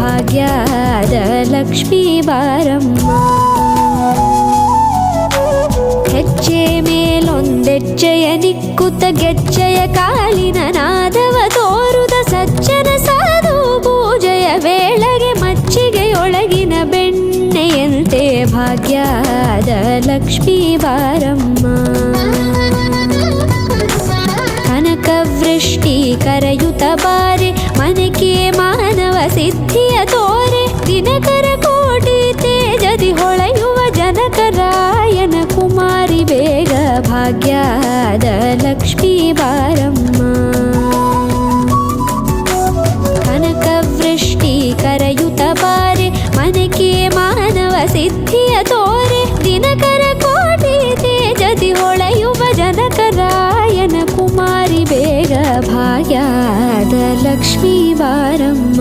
ಭಾಗ್ಯದ ಲಕ್ಷ್ಮೀ ಬಾರಮ್ಮ. ಹೆಜ್ಜೆ ಮೇಲೊಂದೆಜ್ಜೆಯ ನಿಕ್ಕುತ್ತ ಗೆಜ್ಜೆಯ ಕಾಲಿನ ನಾದವ ತೋರುದ ಸಜ್ಜನ ಸಾಧು ಪೂಜೆಯ ವೇಳೆಗೆ ಮಚ್ಚಿಗೆಯೊಳಗಿನ ಬೆಣ್ಣೆಯಂತೆ ಭಾಗ್ಯದ ಲಕ್ಷ್ಮೀ ಬಾರಮ್ಮ. ಕನಕವೃಷ್ಟಿ ಕರೆಯುತ್ತ ಬಾರೆ ಮನಕೆ ಮಾನವ ಸಿದ್ಧಿಯ ತೋರೆ ದಿನಕರ ಕೋಟಿ ತೇಜದಿ ಹೊಳೆಯುವ ಜನಕರಾಯನ ಕುಮಾರಿ ಬೇಗ ಭಾಗ್ಯದ ಲಕ್ಷ್ಮೀ ಬಾರಮ್ಮ. ಕನಕವೃಷ್ಟಿ ಕರೆಯುತ್ತ ಬಾರೆ ಮನಕೆ ಮಾನವ ಸಿದ್ಧಿಯ ತೋರೆ ದಿನಕರ ಕೋಟಿ ತೇಜದಿ ಹೊಳೆಯುವ ಜನಕರಾಯನ ಕುಮಾರಿ ಬೇಗ ಭಾಗ್ಯದ ಲಕ್ಷ್ಮೀ ಬಾರಮ್ಮ.